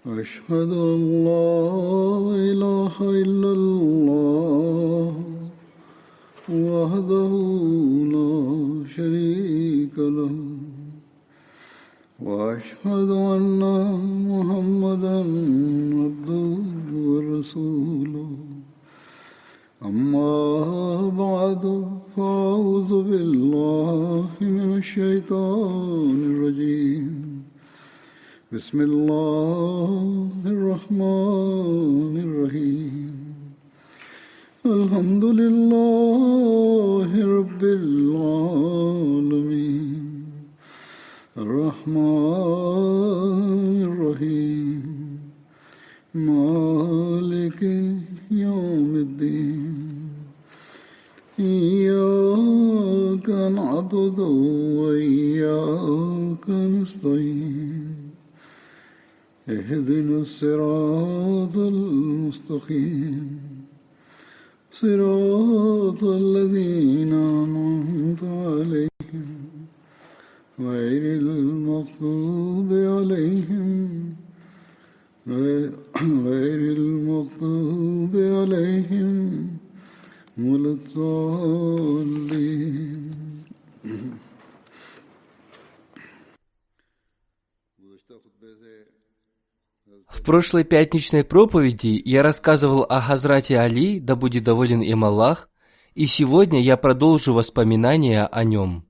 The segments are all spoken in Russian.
أشهد أن لا إله إلا الله وحده لا شريك له وأشهد أن محمدا عبده ورسوله أما بعد فأعوذ بالله من الشيطان الرجيم بسم الله الرحمن الرحيم الحمد لله رب العالمين الرحمن الرحيم مالك يوم الدين إياك نعبد وإياك نستعين اهدنا الصراط المستقيم صراط الذين أنعمت عليهم غير المغضوب عليهم ولا الضالين. В прошлой пятничной проповеди я рассказывал о Хазрате Али, да будет доволен им Аллах, и сегодня я продолжу воспоминания о нем.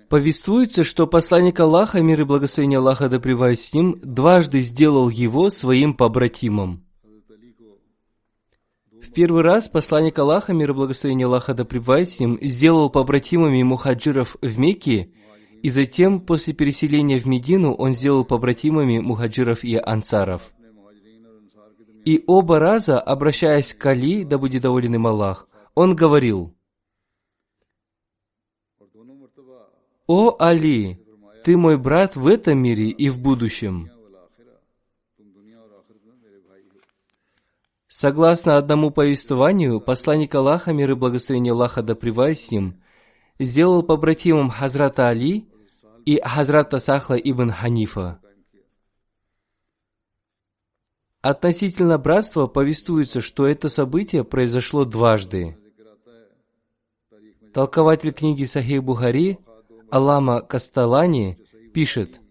Повествуется, что посланник Аллаха, мир и благословение Аллаха да пребывает с ним, дважды сделал его своим побратимом. В первый раз посланник Аллаха, мир и благословение Аллаха да пребывает с ним, сделал побратимами мухаджиров в Мекке, и затем, после переселения в Медину, он сделал побратимами мухаджиров и ансаров. И оба раза, обращаясь к Али, да будет доволен им Аллах, он говорил: «О Али, ты мой брат в этом мире и в будущем». Согласно одному повествованию, посланник Аллаха, мир и благословение Аллаха да пребывает с ним, сделал побратимом Хазрата Али и Хазрата Сахла ибн Ханифа. Относительно братства повествуется, что это событие произошло дважды. Толкователь книги Сахих Бухари Аллама Касталани пишет: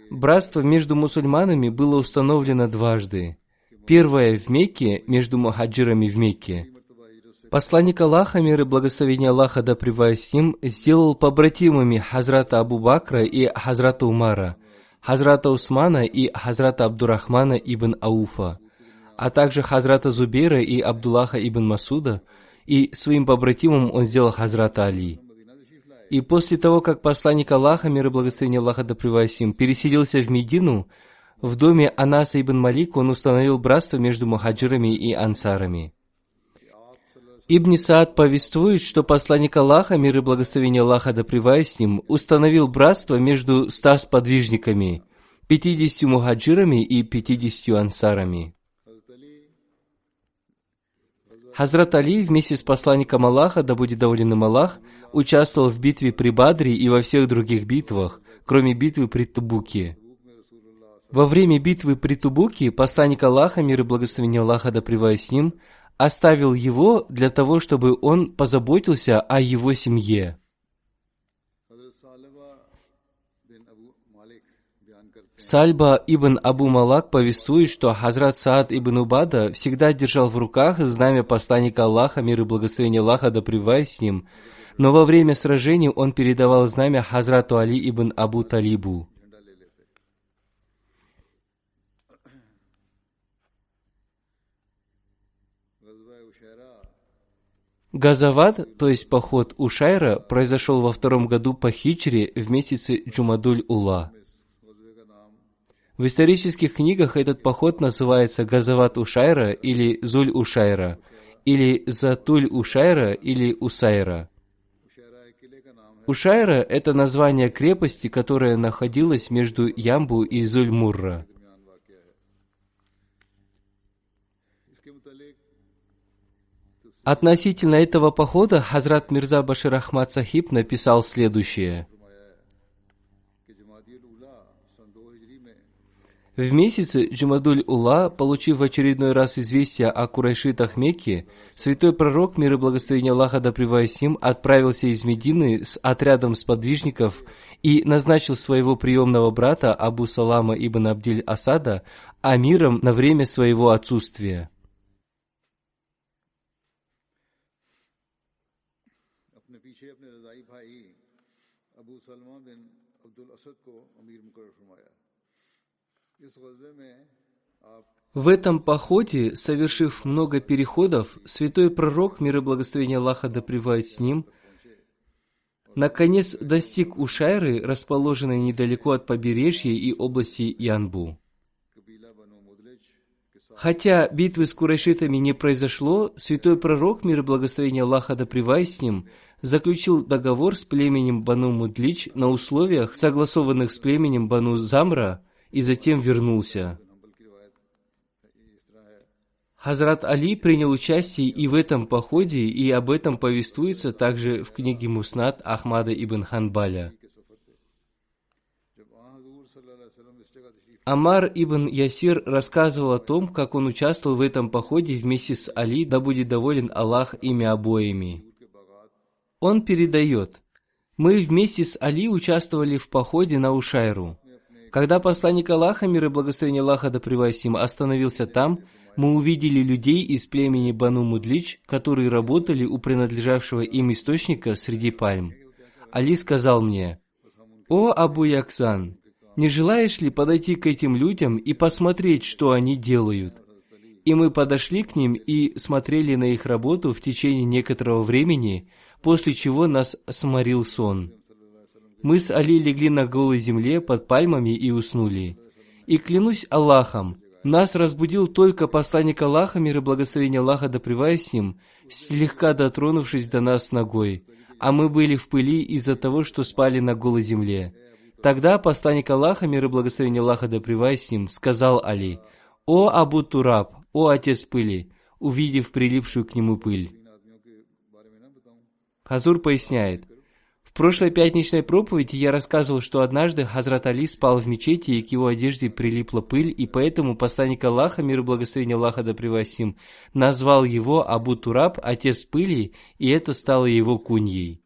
братство между мусульманами было установлено дважды. Первое в Мекке, между мухаджирами в Мекке. Посланник Аллаха, мир и благословение Аллаха да пребывает с ним, сделал побратимами Хазрата Абу Бакра и Хазрата Умара, Хазрата Усмана и Хазрата Абдурахмана ибн Ауфа, а также Хазрата Зубейра и Абдуллаха ибн Масуда, и своим побратимом он сделал Хазрата Али. И после того, как посланник Аллаха, мир и благословение Аллаха да пребывает с ним, переселился в Медину, в доме Анаса ибн Малик он установил братство между мухаджирами и ансарами. Ибн Саад повествует, что посланник Аллаха, мир и благословение Аллаха да пребывает с ним, установил братство между 100 сподвижниками, 50 мухаджирами и 50 ансарами. Хазрат Али вместе с посланником Аллаха, да будет доволен им Аллах, участвовал в битве при Бадре и во всех других битвах, кроме битвы при Табуке. Во время битвы при Табуке посланник Аллаха, мир и благословение Аллаха да пребывает с ним, оставил его для того, чтобы он позаботился о его семье. Сальба ибн Абу Малак повествует, что Хазрат Саад ибн Убада всегда держал в руках знамя посланника Аллаха, мир и благословение Аллаха да пребывает с ним, но во время сражений он передавал знамя Хазрату Али ибн Абу Талибу. Газават, то есть поход Ушайра, произошел во 2 году по хиджре в месяце Джумадуль-Ула. В исторических книгах этот поход называется Газават Ушайра или Зуль-Ушайра, или Затуль-Ушайра или Усайра. Ушайра – это название крепости, которая находилась между Ямбу и Зуль-Мурра. Относительно этого похода Хазрат Мирза Башир Ахмад Сахиб написал следующее. В месяце Джумадуль-Ула, получив в очередной раз известие о курайшитах Мекки, святой пророк, мир и благословение Аллаха да пребывает с ним, отправился из Медины с отрядом сподвижников и назначил своего приемного брата Абу Салама ибн Абдиль Асада амиром на время своего отсутствия. В этом походе, совершив много переходов, святой пророк, мир и благословение Аллаха да пребывает с ним, наконец достиг Ушайры, расположенной недалеко от побережья и области Янбу. Хотя битвы с курайшитами не произошло, святой пророк, мир и благословение Аллаха да пребывает с ним, заключил договор с племенем Бану Мудлич на условиях, согласованных с племенем Бану Замра, и затем вернулся. Хазрат Али принял участие и в этом походе, и об этом повествуется также в книге Муснад Ахмада ибн Ханбаля. Амар ибн Ясир рассказывал о том, как он участвовал в этом походе вместе с Али, да будет доволен Аллах ими обоими. Он передает: «Мы вместе с Али участвовали в походе на Ушайру. Когда посланник Аллаха, мир и благословение Аллаха да пребывает с ним, остановился там, мы увидели людей из племени Бану Мудлич, которые работали у принадлежавшего им источника среди пальм. Али сказал мне: «О Абу Яксан, не желаешь ли подойти к этим людям и посмотреть, что они делают?» И мы подошли к ним и смотрели на их работу в течение некоторого времени, после чего нас сморил сон. Мы с Али легли на голой земле под пальмами и уснули. И клянусь Аллахом, нас разбудил только посланник Аллаха, мир и благословение Аллаха да пребывает с ним, слегка дотронувшись до нас ногой, а мы были в пыли из-за того, что спали на голой земле. Тогда посланник Аллаха, мир и благословение Аллаха да пребывает с ним, сказал Али: «О Абу Тураб, о отец пыли», увидев прилипшую к нему пыль. Хазур поясняет: в прошлой пятничной проповеди я рассказывал, что однажды Хазрат Али спал в мечети, и к его одежде прилипла пыль, и поэтому посланник Аллаха, мир и благословение Аллаха да пребывает с ним, назвал его Абу Тураб, отец пыли, и это стало его куньей.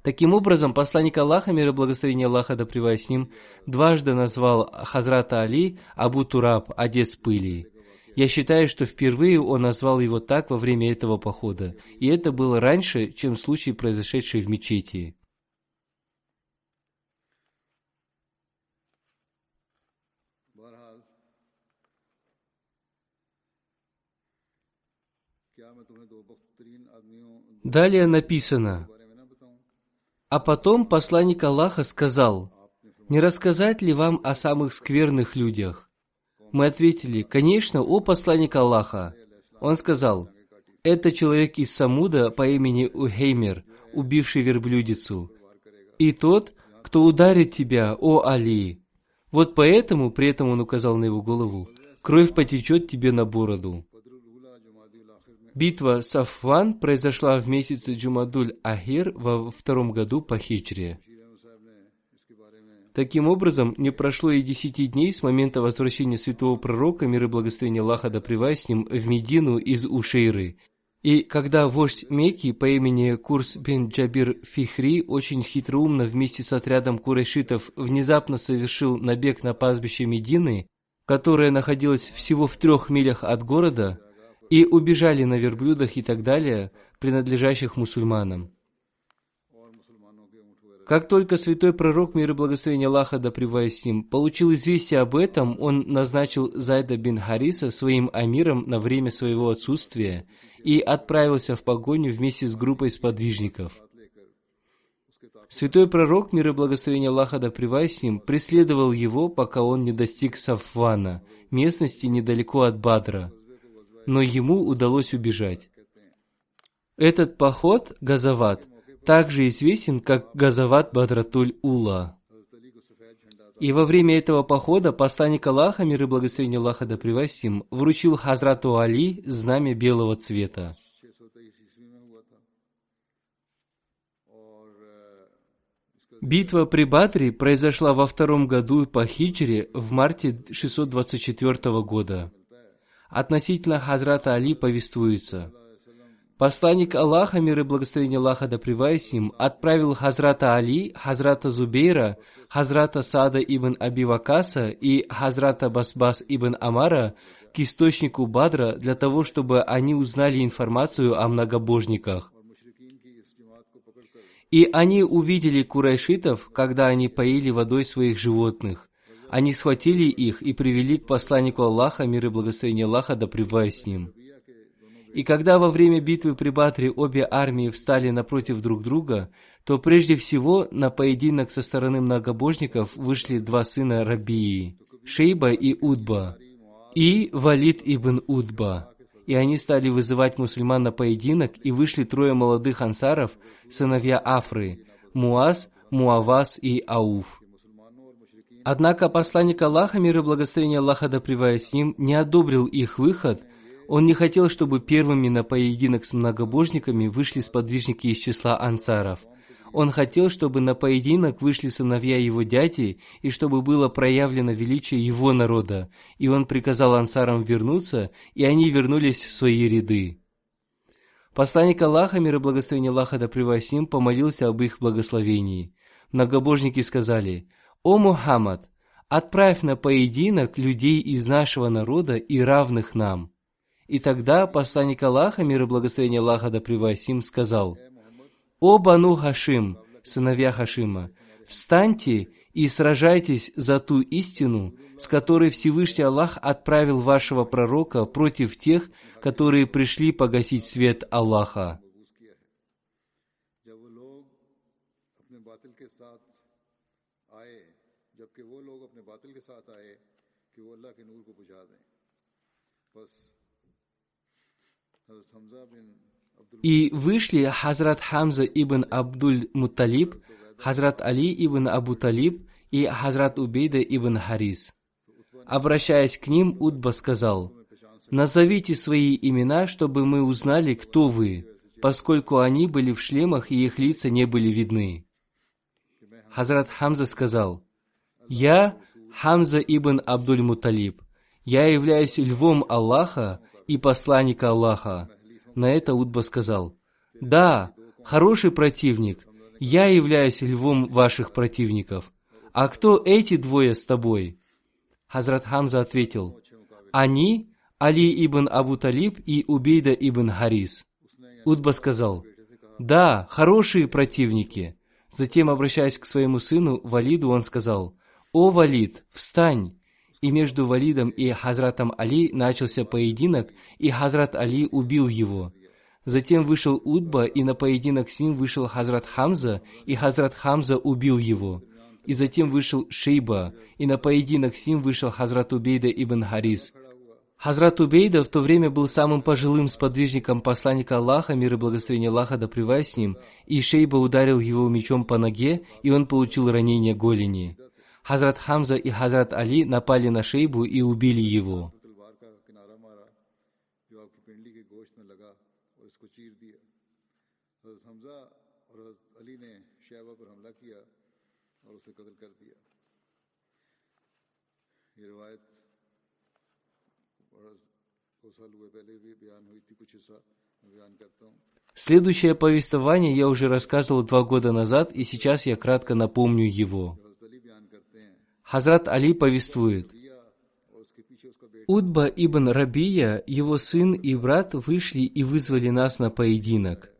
Таким образом, посланник Аллаха, мир и благословение Аллаха да пребывает с ним, дважды назвал Хазрата Али Абу Тураб, отец пыли. Я считаю, что впервые он назвал его так во время этого похода, и это было раньше, чем случай, произошедший в мечети. Далее написано: «А потом посланник Аллаха сказал: не рассказать ли вам о самых скверных людях? Мы ответили: конечно, о посланник Аллаха. Он сказал: это человек из Самуда по имени Ухеймер, убивший верблюдицу, и тот, кто ударит тебя, о Али. Вот поэтому, при этом он указал на его голову, кровь потечет тебе на бороду». Битва Сафван произошла в месяце Джумадуль-Ахир во 2 году по хиджре. Таким образом, не прошло и 10 дней с момента возвращения святого пророка, мир и благословение Аллаха да пребывает с ним, в Медину из Ушейры. И когда вождь Мекки по имени Курс бин Джабир Фихри очень хитроумно вместе с отрядом курайшитов внезапно совершил набег на пастбище Медины, которое находилось всего в 3 милях от города, и убежали на верблюдах и так далее, принадлежащих мусульманам. Как только святой пророк, мир и благословение Аллаха да пребывает с ним, получил известие об этом, он назначил Зайда бин Хариса своим амиром на время своего отсутствия и отправился в погоню вместе с группой сподвижников. Святой пророк, мир и благословение Аллаха да пребывает с ним, преследовал его, пока он не достиг Сафвана, местности недалеко от Бадра, но ему удалось убежать. Этот поход, Газават, также известен как Газават Бадратуль-Ула. И во время этого похода посланник Аллаха, мир и благословение Аллаха да пребывает с ним, вручил Хазрату Али знамя белого цвета. Битва при Бадре произошла во 2-м году по хиджре в марте 624 года. Относительно Хазрата Али повествуется: посланник Аллаха, мир и благословение Аллаха да пребывает с ним, отправил Хазрата Али, Хазрата Зубейра, Хазрата Саада ибн Аби Вакаса и Хазрата Басбас ибн Амара к источнику Бадра для того, чтобы они узнали информацию о многобожниках. И они увидели курайшитов, когда они поили водой своих животных. Они схватили их и привели к посланнику Аллаха, мир и благословение Аллаха да пребывает с ним. И когда во время битвы при Бадре обе армии встали напротив друг друга, то прежде всего на поединок со стороны многобожников вышли 2 сына Рабии, Шейба и Утба, и Валид ибн Утба. И они стали вызывать мусульман на поединок, и вышли 3 молодых ансаров, сыновья Афры, Муаз, Муавас и Ауф. Однако посланник Аллаха, мир и благословение Аллаха да пребывает с ним, не одобрил их выход. Он не хотел, чтобы первыми на поединок с многобожниками вышли сподвижники из числа ансаров. Он хотел, чтобы на поединок вышли сыновья его дяди, и чтобы было проявлено величие его народа. И он приказал ансарам вернуться, и они вернулись в свои ряды. Посланник Аллаха, мир и благословение Аллаха да пребывает с ним, помолился об их благословении. Многобожники сказали: «О Мухаммад, отправь на поединок людей из нашего народа и равных нам». И тогда посланник Аллаха, мир и благословение Аллаха да пребывает с ним, сказал: «О Бану Хашим, сыновья Хашима, встаньте и сражайтесь за ту истину, с которой Всевышний Аллах отправил вашего пророка против тех, которые пришли погасить свет Аллаха». И вышли Хазрат Хамза ибн Абдуль-Мутталиб, Хазрат Али ибн Абу Талиб и Хазрат Убейда ибн Харис. Обращаясь к ним, Утба сказал: «Назовите свои имена, чтобы мы узнали, кто вы», поскольку они были в шлемах и их лица не были видны. Хазрат Хамза сказал: «Я Хамза ибн Абдуль-Мутталиб. Я являюсь львом Аллаха и посланника Аллаха». На это Утба сказал: «Да, хороший противник, я являюсь львом ваших противников. А кто эти 2 с тобой?» Хазрат Хамза ответил: «Они Али ибн Абу Талиб и Убейда ибн Харис». Утба сказал: «Да, хорошие противники». Затем, обращаясь к своему сыну Валиду, он сказал: «О Валид, встань!» И между Валидом и Хазратом Али начался поединок, и Хазрат Али убил его. Затем вышел Утба, и на поединок с ним вышел Хазрат Хамза, и Хазрат Хамза убил его. И затем вышел Шейба, и на поединок с ним вышел Хазрат Убейда ибн Харис. Хазрат Убейда в то время был самым пожилым сподвижником посланника Аллаха, мир и благословение Аллаха да пребывает с ним, и Шейба ударил его мечом по ноге, и он получил ранение голени. Хазрат Хамза и Хазрат Али напали на Шейбу и убили его. Следующее повествование я уже рассказывал 2 года назад, и сейчас я кратко напомню его. Хазрат Али повествует: «Утба ибн Рабия, его сын и брат вышли и вызвали нас на поединок.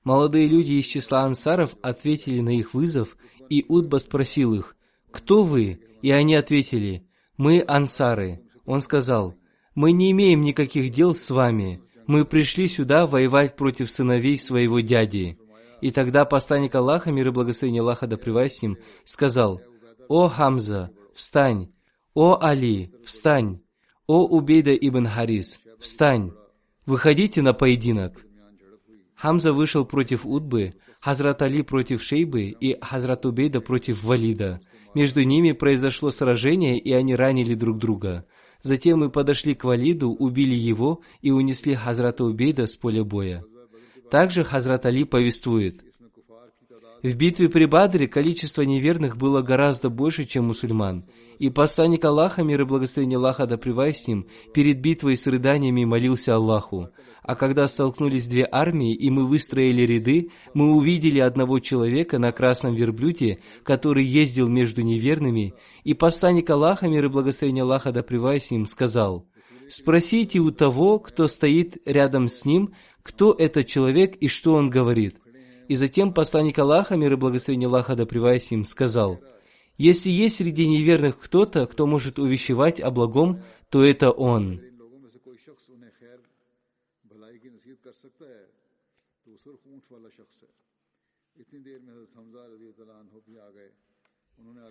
Молодые люди из числа ансаров ответили на их вызов, и Утба спросил их: «Кто вы?» И они ответили: «Мы ансары». Он сказал: «Мы не имеем никаких дел с вами. Мы пришли сюда воевать против сыновей своего дяди». И тогда посланник Аллаха, мир и благословение Аллаха да пребывает с ним, сказал: «О Хамза, встань! О Али, встань! О Убейда ибн Харис, встань! Выходите на поединок!» Хамза вышел против Утбы, Хазрат Али против Шейбы и Хазрат Убейда против Валида. Между ними произошло сражение, и они ранили друг друга. Затем мы подошли к Валиду, убили его и унесли Хазрата Убейда с поля боя. Также Хазрат Али повествует: В битве при Бадре количество неверных было гораздо больше, чем мусульман. И посланник Аллаха, мир и благословение Аллаха да пребывает с ним, перед битвой с рыданиями молился Аллаху. А когда столкнулись две армии, и мы выстроили ряды, мы увидели одного человека на красном верблюде, который ездил между неверными, и посланник Аллаха, мир и благословение Аллаха да пребывает с ним, сказал: «Спросите у того, кто стоит рядом с ним, кто этот человек и что он говорит». И затем посланник Аллаха, мир и благословение Аллаха да пребывает с ним, сказал: «Если есть среди неверных кто-то, кто может увещевать о благом, то это он».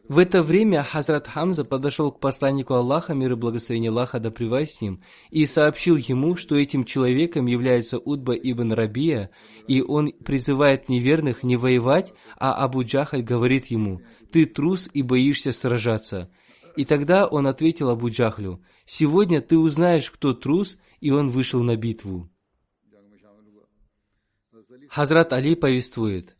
В это время Хазрат Хамза подошел к посланнику Аллаха, мир и благословение Аллаха да пребывает с ним, и сообщил ему, что этим человеком является Утба ибн Рабия, и он призывает неверных не воевать, а Абу Джахаль говорит ему: «Ты трус и боишься сражаться». И тогда он ответил Абу Джахлю: «Сегодня ты узнаешь, кто трус», и он вышел на битву. Хазрат Али повествует: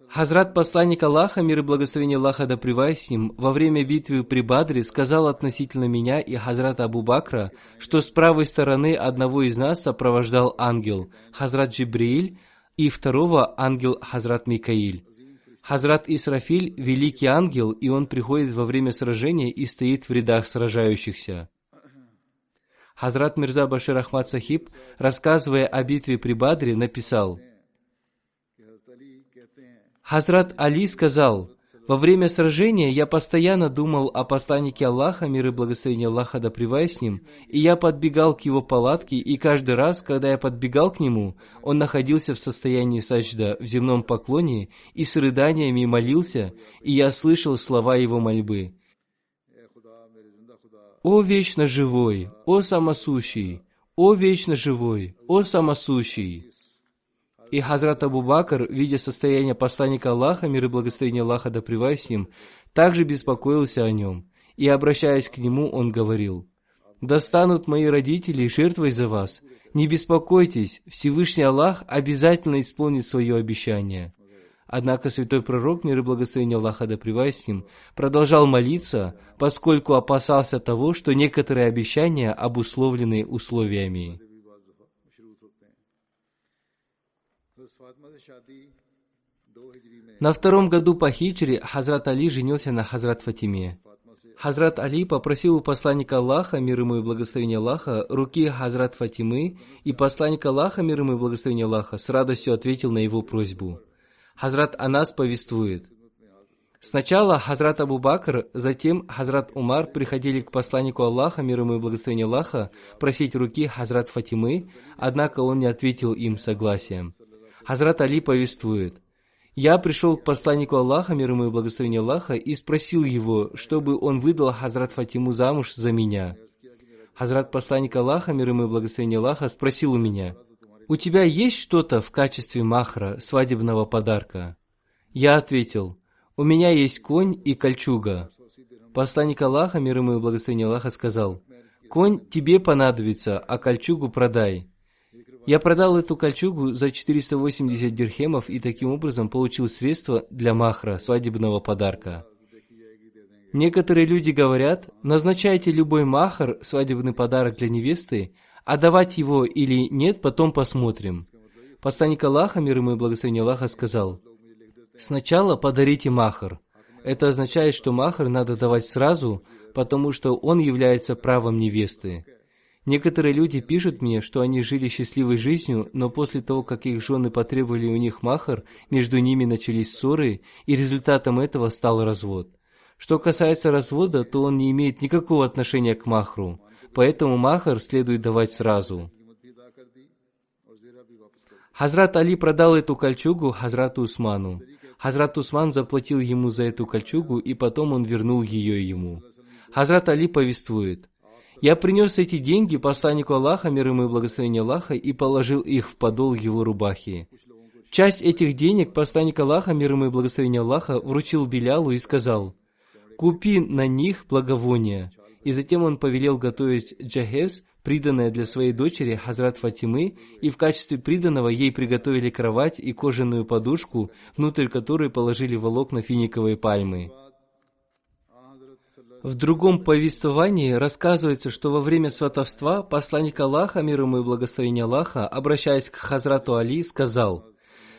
Хазрат посланник Аллаха, мир и благословение Аллаха да пребывает с ним, во время битвы при Бадре сказал относительно меня и Хазрата Абу Бакра, что с правой стороны одного из нас сопровождал ангел, Хазрат Джибрииль, и второго ангел Хазрат Микаиль. Хазрат Исрафиль – великий ангел, и он приходит во время сражения и стоит в рядах сражающихся. Хазрат Мирза Башир Ахмад Сахиб, рассказывая о битве при Бадре, написал: Хазрат Али сказал: «Во время сражения я постоянно думал о посланнике Аллаха, мир и благословение Аллаха да пребывает с ним, и я подбегал к его палатке, и каждый раз, когда я подбегал к нему, он находился в состоянии саджда, в земном поклоне, и с рыданиями молился, и я слышал слова его мольбы: «О вечно живой, о самосущий, о вечно живой, о самосущий». И Хазрат Абу Бакр, видя состояние посланника Аллаха, мир и благословение Аллаха да пребывает с ним, также беспокоился о нем. И, обращаясь к нему, он говорил: «Да станут мои родители жертвой за вас. Не беспокойтесь, Всевышний Аллах обязательно исполнит свое обещание». Однако святой пророк, мир и благословение Аллаха да пребывает с ним, продолжал молиться, поскольку опасался того, что некоторые обещания обусловлены условиями. На втором году по хиджре Хазрат Али женился на Хазрат Фатиме. Хазрат Али попросил у посланника Аллаха, мир ему и благословение Аллаха, руки Хазрат Фатимы, и посланник Аллаха, мир ему и благословение Аллаха, с радостью ответил на его просьбу. Хазрат Анас повествует: сначала Хазрат Абу Бакр, затем Хазрат Умар приходили к посланнику Аллаха, мир ему и благословение Аллаха, просить руки Хазрат Фатимы, однако он не ответил им согласием. Хазрат Али повествует: «Я пришел к посланнику Аллаха, мир ему и благословение Аллаха, и спросил его, чтобы он выдал Хазрат Фатиму замуж за меня. Хазрат посланник Аллаха, мир ему и благословение Аллаха, спросил у меня: «У тебя есть что-то в качестве махра, свадебного подарка?» Я ответил: «У меня есть конь и кольчуга». Посланник Аллаха, мир ему и благословение Аллаха, сказал: «Конь тебе понадобится, а кольчугу продай». Я продал эту кольчугу за 480 дирхемов и таким образом получил средства для махра, свадебного подарка. Некоторые люди говорят: назначайте любой махр, свадебный подарок для невесты, а давать его или нет, потом посмотрим. Посланник Аллаха, мир ему и благословение Аллаха, сказал: сначала подарите махр. Это означает, что махр надо давать сразу, потому что он является правом невесты. Некоторые люди пишут мне, что они жили счастливой жизнью, но после того, как их жены потребовали у них махр, между ними начались ссоры, и результатом этого стал развод. Что касается развода, то он не имеет никакого отношения к махру, поэтому махр следует давать сразу. Хазрат Али продал эту кольчугу Хазрату Усману. Хазрат Усман заплатил ему за эту кольчугу, и потом он вернул ее ему. Хазрат Али повествует: «Я принес эти деньги посланнику Аллаха, мир ему и благословение Аллаха, и положил их в подол его рубахи. Часть этих денег посланник Аллаха, мир ему и благословение Аллаха, вручил Билялу и сказал: «Купи на них благовония». И затем он повелел готовить джахез, приданое для своей дочери Хазрат Фатимы, и в качестве приданого ей приготовили кровать и кожаную подушку, внутрь которой положили волокна финиковой пальмы. В другом повествовании рассказывается, что во время сватовства посланник Аллаха, мир ему и благословение Аллаха, обращаясь к Хазрату Али, сказал: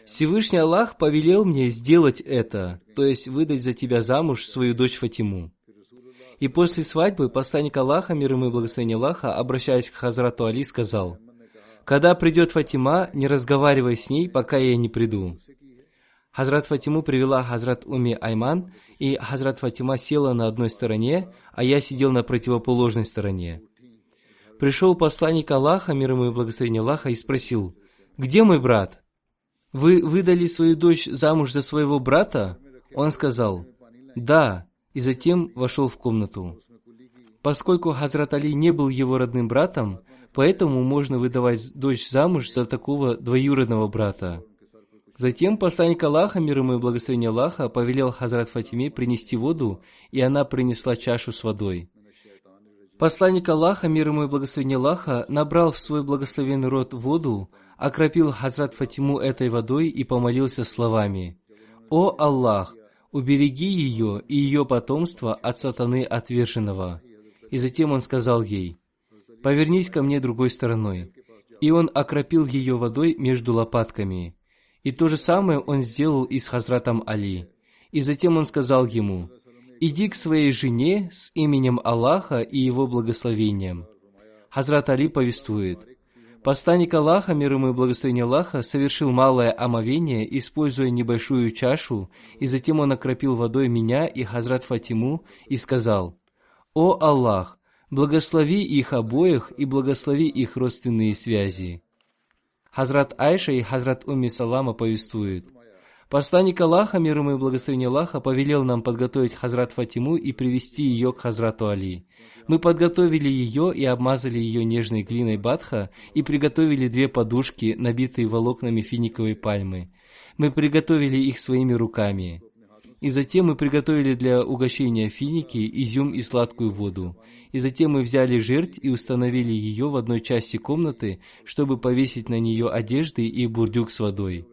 «Всевышний Аллах повелел мне сделать это, то есть выдать за тебя замуж свою дочь Фатиму». И после свадьбы посланник Аллаха, мир ему и благословение Аллаха, обращаясь к Хазрату Али, сказал: «Когда придет Фатима, не разговаривай с ней, пока я не приду». Хазрат Фатиму привела Хазрат Умми Айман, и Хазрат Фатима села на одной стороне, а я сидел на противоположной стороне. Пришел посланник Аллаха, мир ему и благословение Аллаха, и спросил: «Где мой брат? Вы выдали свою дочь замуж за своего брата?» Он сказал: «Да», и затем вошел в комнату. Поскольку Хазрат Али не был его родным братом, поэтому можно выдавать дочь замуж за такого двоюродного брата. Затем посланник Аллаха, мир ему и благословение Аллаха, повелел Хазрат Фатиме принести воду, и она принесла чашу с водой. Посланник Аллаха, мир ему и благословение Аллаха, набрал в свой благословенный рот воду, окропил Хазрат Фатиму этой водой и помолился словами: «О Аллах, убереги ее и ее потомство от сатаны отверженного». И затем он сказал ей: «Повернись ко мне другой стороной». И он окропил ее водой между лопатками. И то же самое он сделал и с Хазратом Али. И затем он сказал ему: «Иди к своей жене с именем Аллаха и его благословением». Хазрат Али повествует: посланник Аллаха, мир ему и благословение Аллаха, совершил малое омовение, используя небольшую чашу, и затем он окропил водой меня и Хазрат Фатиму и сказал: «О Аллах, благослови их обоих и благослови их родственные связи». Хазрат Айша и Хазрат Умми Салама повествуют: посланник Аллаха, мир ему и благословение Аллаха, повелел нам подготовить Хазрат Фатиму и привести ее к Хазрату Али. Мы подготовили ее и обмазали ее нежной глиной бадха и приготовили 2 подушки, набитые волокнами финиковой пальмы. Мы приготовили их своими руками. И затем мы приготовили для угощения финики, изюм и сладкую воду. И затем мы взяли жерть и установили ее в одной части комнаты, чтобы повесить на нее одежды и бурдюк с водой.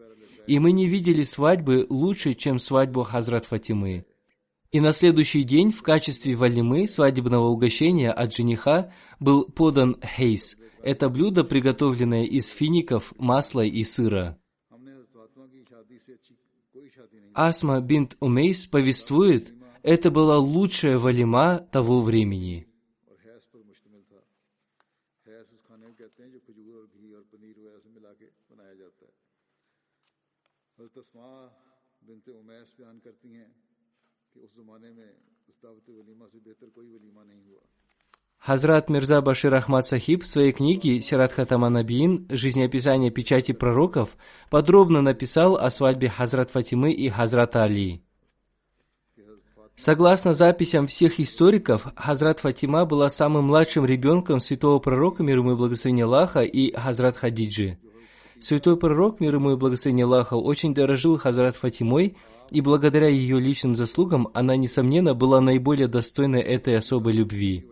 И мы не видели свадьбы лучше, чем свадьбу Хазрат Фатимы. И на следующий день в качестве валимы, свадебного угощения от жениха, был подан хейс. Это блюдо, приготовленное из фиников, масла и сыра. Асма бинт Умейс повествует: это была лучшая валима того времени. Хазрат Мирза Башир Ахмад Сахиб в своей книге «Сират Хатама Набиин. Жизнеописание печати пророков» подробно написал о свадьбе Хазрат Фатимы и Хазрата Али. Согласно записям всех историков, Хазрат Фатима была самым младшим ребенком святого пророка, мир ему и благословение Аллаха, и Хазрат Хадиджи. Святой пророк, мир ему и благословение Аллаха, очень дорожил Хазрат Фатимой, и благодаря ее личным заслугам она, несомненно, была наиболее достойной этой особой любви.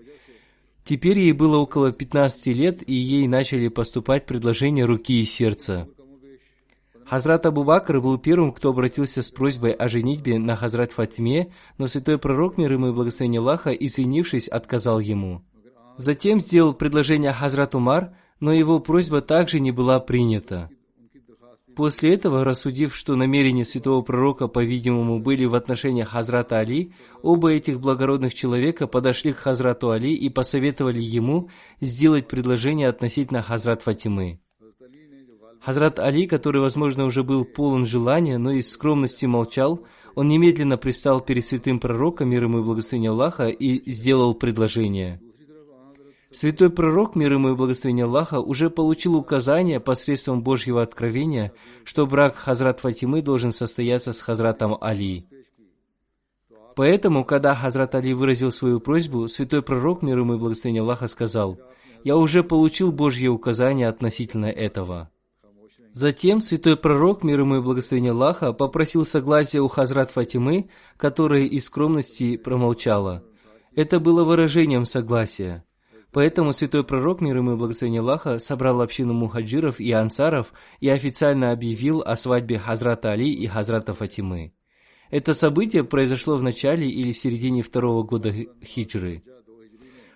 Теперь ей было около 15 лет, и ей начали поступать предложения руки и сердца. Хазрат Абу Бакр был первым, кто обратился с просьбой о женитьбе на Хазрат Фатиме, но святой пророк, мир ему и благословение Аллаха, извинившись, отказал ему. Затем сделал предложение Хазрат Умар, но его просьба также не была принята. После этого, рассудив, что намерения святого пророка, по-видимому, были в отношениях Хазрата Али, оба этих благородных человека подошли к Хазрату Али и посоветовали ему сделать предложение относительно Хазрат Фатимы. Хазрат Али, который, возможно, уже был полон желания, но из скромности молчал, он немедленно пристал перед святым пророком, мир ему и благословение Аллаха, и сделал предложение. Святой пророк, мир ему и благословение Аллаха, уже получил указание посредством Божьего откровения, что брак Хазрат Фатимы должен состояться с Хазратом Али. Поэтому, когда Хазрат Али выразил свою просьбу, святой пророк, мир ему и благословение Аллаха, сказал: «Я уже получил Божье указание относительно этого». Затем святой пророк, мир ему и благословение Аллаха, попросил согласия у Хазрат Фатимы, которая из скромности промолчала. Это было выражением согласия. Поэтому святой пророк, мир ему и благословение Аллаха, собрал общину мухаджиров и ансаров и официально объявил о свадьбе Хазрата Али и Хазрата Фатимы. Это событие произошло в начале или в середине 2-го года хиджры.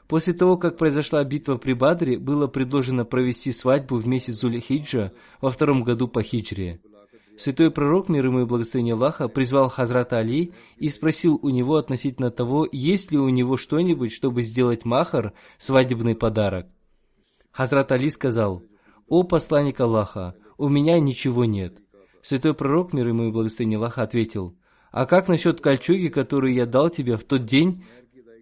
После того, как произошла битва при Бадре, было предложено провести свадьбу в месяц Зуль-Хиджа во 2-м году по хиджре. Святой пророк, мир ему и благословение Аллаха, призвал Хазрата Али и спросил у него относительно того, есть ли у него что-нибудь, чтобы сделать махар, свадебный подарок. Хазрат Али сказал: «О посланник Аллаха, у меня ничего нет». Святой пророк, мир ему и благословение Аллаха, ответил: «А как насчет кольчуги, которую я дал тебе в тот день,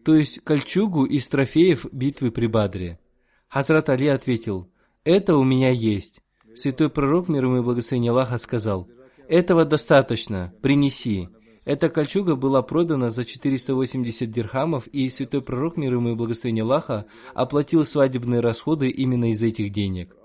то есть кольчугу из трофеев битвы при Бадре?» Хазрат Али ответил: «Это у меня есть». Святой пророк, мир ему и благословение Аллаха, сказал: «Этого достаточно, принеси». Эта кольчуга была продана за 480 дирхамов, и святой пророк, мир ему и благословение Аллаха, оплатил свадебные расходы именно из этих денег.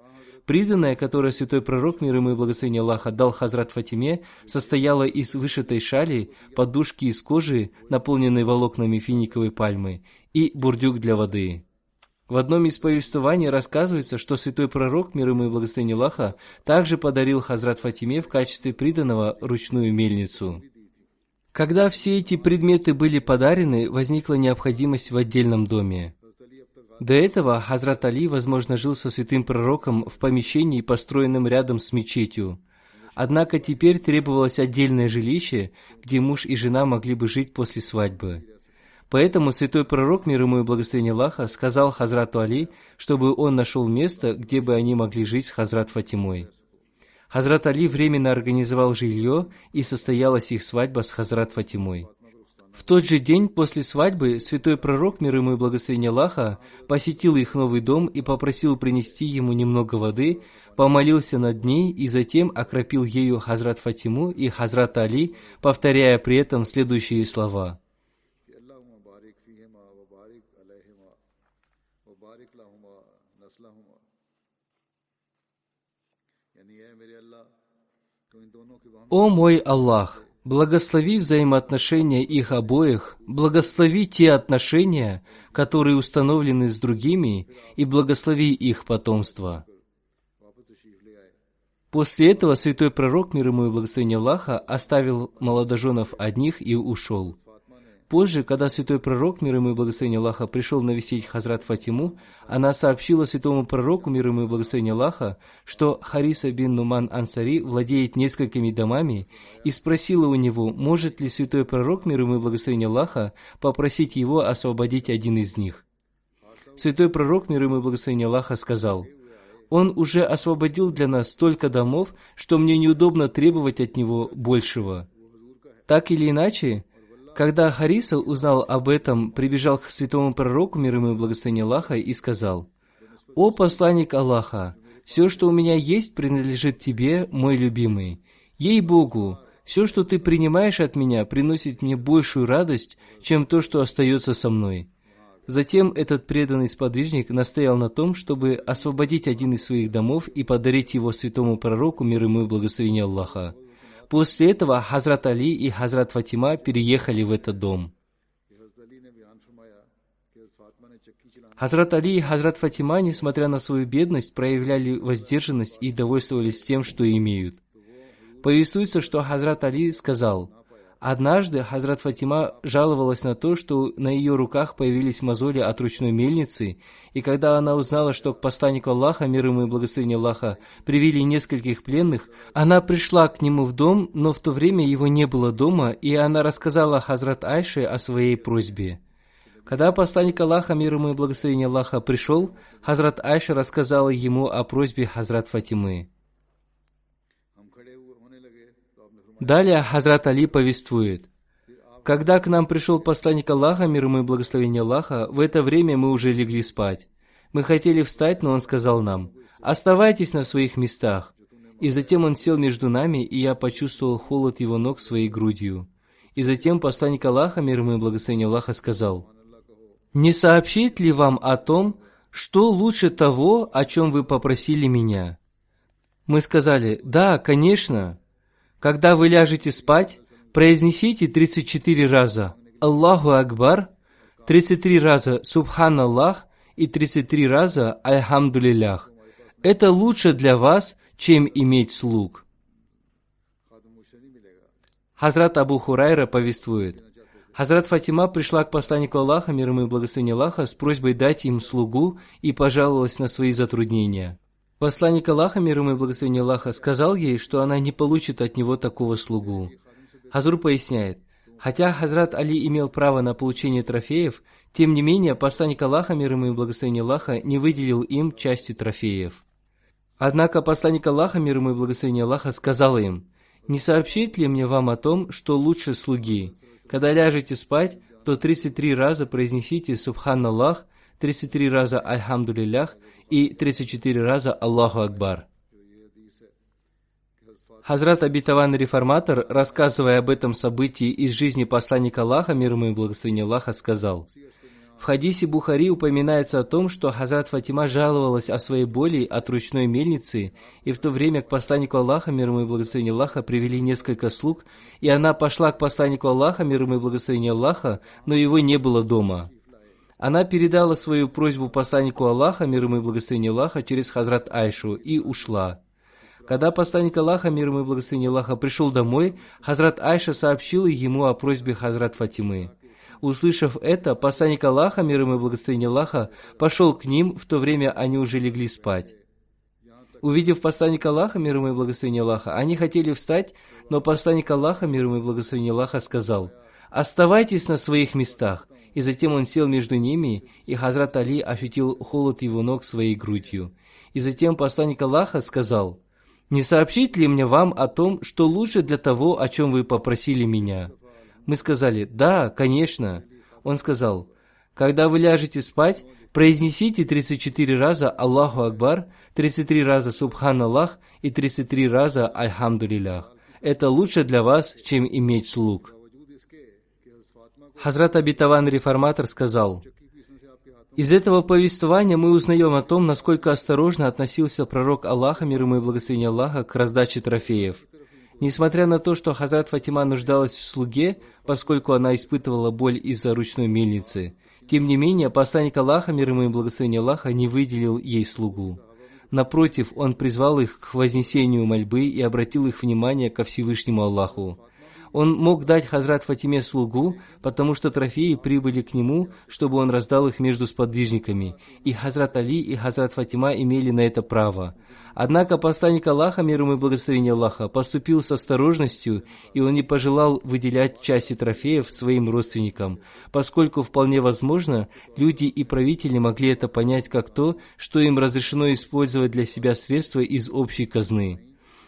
Приданное, которое святой пророк, мир ему и благословение Аллаха, дал Хазрат Фатиме, состояло из вышитой шали, подушки из кожи, наполненной волокнами финиковой пальмы, и бурдюк для воды. В одном из повествований рассказывается, что святой пророк, мир ему и благословение Аллаха, также подарил Хазрат Фатиме в качестве приданого ручную мельницу. Когда все эти предметы были подарены, возникла необходимость в отдельном доме. До этого Хазрат Али, возможно, жил со святым пророком в помещении, построенном рядом с мечетью. Однако теперь требовалось отдельное жилище, где муж и жена могли бы жить после свадьбы. Поэтому святой пророк, мир ему и благословение Аллаха, сказал Хазрату Али, чтобы он нашел место, где бы они могли жить с Хазрат Фатимой. Хазрат Али временно организовал жилье, и состоялась их свадьба с Хазрат Фатимой. В тот же день после свадьбы святой пророк, мир ему и благословение Аллаха, посетил их новый дом и попросил принести ему немного воды, помолился над ней и затем окропил ею Хазрат Фатиму и Хазрат Али, повторяя при этом следующие слова: «О мой Аллах, благослови взаимоотношения их обоих, благослови те отношения, которые установлены с другими, и благослови их потомство». После этого святой пророк, мир ему и благословение Аллаха, оставил молодоженов одних и ушел. Позже, когда святой пророк, мир ему и благословение Аллаха, пришел навестить Хазрат Фатиму, она сообщила святому пророку, мир ему и благословение Аллаха, что Хариса бин Нуман Ансари владеет несколькими домами, и спросила у него, может ли святой пророк, мир ему и благословение Аллаха, попросить его освободить один из них. Святой пророк, мир ему и благословение Аллаха, сказал: «Он уже освободил для нас столько домов, что мне неудобно требовать от него большего». Так или иначе, когда Хариса узнал об этом, прибежал к святому пророку, мир ему и благословение Аллаха, и сказал: «О посланник Аллаха, все, что у меня есть, принадлежит тебе, мой любимый. Ей-богу, все, что ты принимаешь от меня, приносит мне большую радость, чем то, что остается со мной». Затем этот преданный сподвижник настоял на том, чтобы освободить один из своих домов и подарить его святому пророку, мир ему и благословение Аллаха. После этого Хазрат Али и Хазрат Фатима переехали в этот дом. Хазрат Али и Хазрат Фатима, несмотря на свою бедность, проявляли воздержанность и довольствовались тем, что имеют. Повествуется, что Хазрат Али сказал: однажды Хазрат Фатима жаловалась на то, что на ее руках появились мозоли от ручной мельницы, и когда она узнала, что к посланнику Аллаха, мир ему и благословение Аллаха, привели нескольких пленных, она пришла к нему в дом, но в то время его не было дома, и она рассказала Хазрат Айше о своей просьбе. Когда посланник Аллаха, мир ему и благословение Аллаха, пришел, Хазрат Айша рассказала ему о просьбе Хазрат Фатимы. Далее Хазрат Али повествует: когда к нам пришел посланник Аллаха, мир ему и благословение Аллаха, в это время мы уже легли спать. Мы хотели встать, но он сказал нам: оставайтесь на своих местах. И затем он сел между нами, и я почувствовал холод его ног своей грудью. И затем посланник Аллаха, мир ему и благословение Аллаха, сказал: не сообщить ли вам о том, что лучше того, о чем вы попросили меня? Мы сказали: да, конечно. Когда вы ляжете спать, произнесите 34 раза Аллаху Акбар, 33 раза Субханаллах и 33 раза «Альхамдулиллях». Это лучше для вас, чем иметь слуг. Хазрат Абу Хурайра повествует: Хазрат Фатима пришла к посланнику Аллаха, мир ему и благословение Аллаха, с просьбой дать им слугу и пожаловалась на свои затруднения. Посланник Аллаха, мир ему и благословение Аллаха, сказал ей, что она не получит от него такого слугу. Хазур поясняет: хотя Хазрат Али имел право на получение трофеев, тем не менее посланник Аллаха, мир ему и благословение Аллаха, не выделил им части трофеев. Однако посланник Аллаха, мир ему и благословение Аллаха, сказал им: «Не сообщить ли мне вам о том, что лучше слуги? Когда ляжете спать, то 33 раза произнесите Субханаллах, 33 раза Альхамдулиллях и 34 раза Аллаху Акбар». Хазрат Обетованный Реформатор, рассказывая об этом событии из жизни посланника Аллаха, мир ему и благословение Аллаха, сказал: в хадисе Бухари упоминается о том, что Хазрат Фатима жаловалась о своей боли от ручной мельницы, и в то время к посланнику Аллаха, мир ему и благословение Аллаха, привели несколько слуг, и она пошла к посланнику Аллаха, мир ему и благословение Аллаха, но его не было дома. Она передала свою просьбу посланнику Аллаха, мир ему и благословение Аллаха, через Хазрат Айшу и ушла. Когда посланник Аллаха, мир ему и благословение Аллаха, пришел домой, Хазрат Айша сообщила ему о просьбе Хазрат Фатимы. Услышав это, посланник Аллаха, мир ему и благословение Аллаха, пошел к ним, в то время они уже легли спать. Увидев посланника Аллаха, мир ему и благословение Аллаха, они хотели встать, но посланник Аллаха, мир ему и благословение Аллаха, сказал: «Оставайтесь на своих местах». И затем он сел между ними, и Хазрат Али ощутил холод его ног своей грудью. И затем посланник Аллаха сказал: «Не сообщить ли мне вам о том, что лучше для того, о чем вы попросили меня?» Мы сказали: «Да, конечно». Он сказал: «Когда вы ляжете спать, произнесите 34 раза Аллаху Акбар, 33 раза Субханаллах и 33 раза Альхамдулиллях. Это лучше для вас, чем иметь слуг». Хазрат Обетованный Реформатор сказал: из этого повествования мы узнаем о том, насколько осторожно относился пророк Аллаха, мир ему и благословение Аллаха, к раздаче трофеев. Несмотря на то, что Хазрат Фатима нуждалась в слуге, поскольку она испытывала боль из-за ручной мельницы, тем не менее, посланник Аллаха, мир ему и благословение Аллаха, не выделил ей слугу. Напротив, он призвал их к вознесению мольбы и обратил их внимание ко Всевышнему Аллаху. Он мог дать Хазрат Фатиме слугу, потому что трофеи прибыли к нему, чтобы он раздал их между сподвижниками, и Хазрат Али и Хазрат Фатима имели на это право. Однако посланник Аллаха, мир ему и благословение Аллаха, поступил с осторожностью, и он не пожелал выделять части трофеев своим родственникам, поскольку вполне возможно, люди и правители могли это понять как то, что им разрешено использовать для себя средства из общей казны.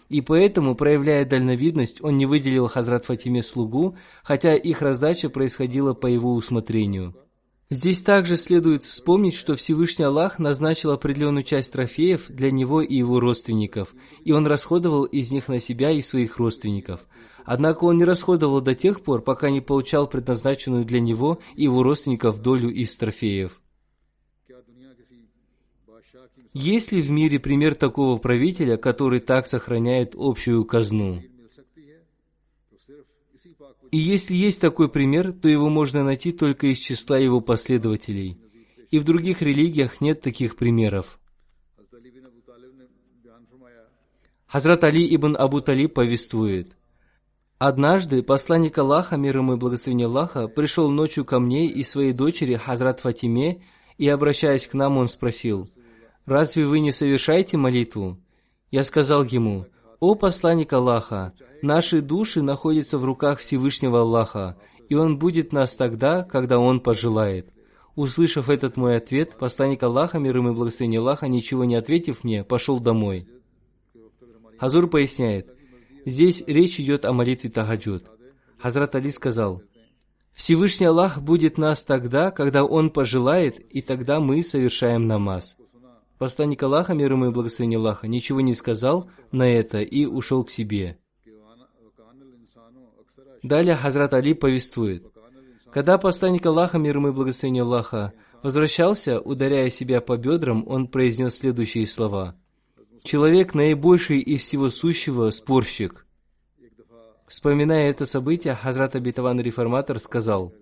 И поэтому, проявляя дальновидность, он не выделил Хазрат Фатиме слугу, хотя их раздача происходила по его усмотрению. Здесь также следует вспомнить, что Всевышний Аллах назначил определенную часть трофеев для него и его родственников, и он расходовал из них на себя и своих родственников. Однако он не расходовал до тех пор, пока не получал предназначенную для него и его родственников долю из трофеев. Есть ли в мире пример такого правителя, который так сохраняет общую казну? И если есть такой пример, то его можно найти только из числа его последователей. И в других религиях нет таких примеров. Хазрат Али ибн Абу Талиб повествует: «Однажды посланник Аллаха, мир ему и благословение Аллаха, пришел ночью ко мне и своей дочери Хазрат Фатиме, и, обращаясь к нам, он спросил: «Разве вы не совершаете молитву?» Я сказал ему: «О посланник Аллаха, наши души находятся в руках Всевышнего Аллаха, и Он будет нас тогда, когда Он пожелает». Услышав этот мой ответ, посланник Аллаха, мир ему и благословение Аллаха, ничего не ответив мне, пошел домой. Хазур поясняет: здесь речь идет о молитве тахаджуд. Хазрат Али сказал: «Всевышний Аллах будет нас тогда, когда Он пожелает, и тогда мы совершаем намаз». Посланник Аллаха, мир ему и благословение Аллаха, ничего не сказал на это и ушел к себе. Далее Хазрат Али повествует: когда посланник Аллаха, мир ему и благословение Аллаха, возвращался, ударяя себя по бедрам, он произнес следующие слова: «Человек наибольший из всего сущего спорщик». Вспоминая это событие, Хазрат Обетованный Реформатор сказал: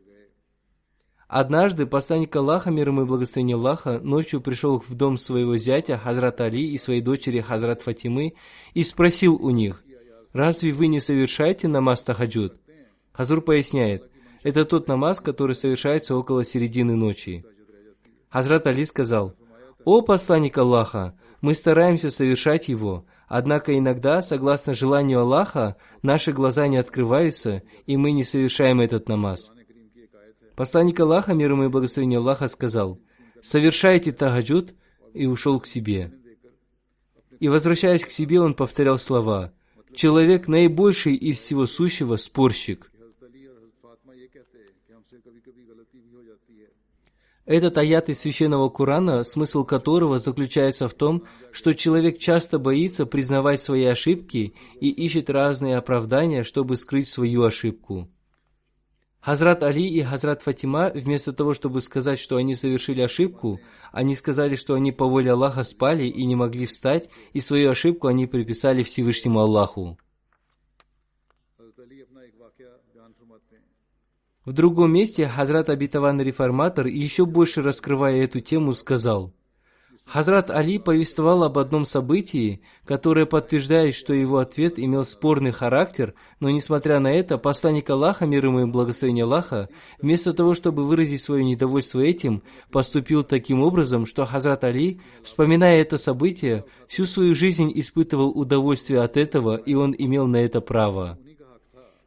Однажды посланник Аллаха, мир ему и благословение Аллаха, ночью пришел в дом своего зятя, Хазрат Али, и своей дочери Хазрат Фатимы, и спросил у них: «Разве вы не совершаете намаз тахаджуд?» Хазур поясняет: это тот намаз, который совершается около середины ночи. Хазрат Али сказал: «О посланник Аллаха, мы стараемся совершать его, однако иногда, согласно желанию Аллаха, наши глаза не открываются, и мы не совершаем этот намаз». Посланник Аллаха, мир ему и благословение Аллаха, сказал: «Совершайте тахаджуд», и ушел к себе. И, возвращаясь к себе, он повторял слова: «Человек, наибольший из всего сущего, спорщик». Этот аят из Священного Корана, смысл которого заключается в том, что человек часто боится признавать свои ошибки и ищет разные оправдания, чтобы скрыть свою ошибку. Хазрат Али и Хазрат Фатима, вместо того, чтобы сказать, что они совершили ошибку, они сказали, что они по воле Аллаха спали и не могли встать, и свою ошибку они приписали Всевышнему Аллаху. В другом месте Хазрат Обетованный Реформатор, еще больше раскрывая эту тему, сказал: Хазрат Али повествовал об одном событии, которое подтверждает, что его ответ имел спорный характер, но, несмотря на это, посланник Аллаха, мир ему и благословение Аллаха, вместо того, чтобы выразить свое недовольство этим, поступил таким образом, что Хазрат Али, вспоминая это событие, всю свою жизнь испытывал удовольствие от этого, и он имел на это право.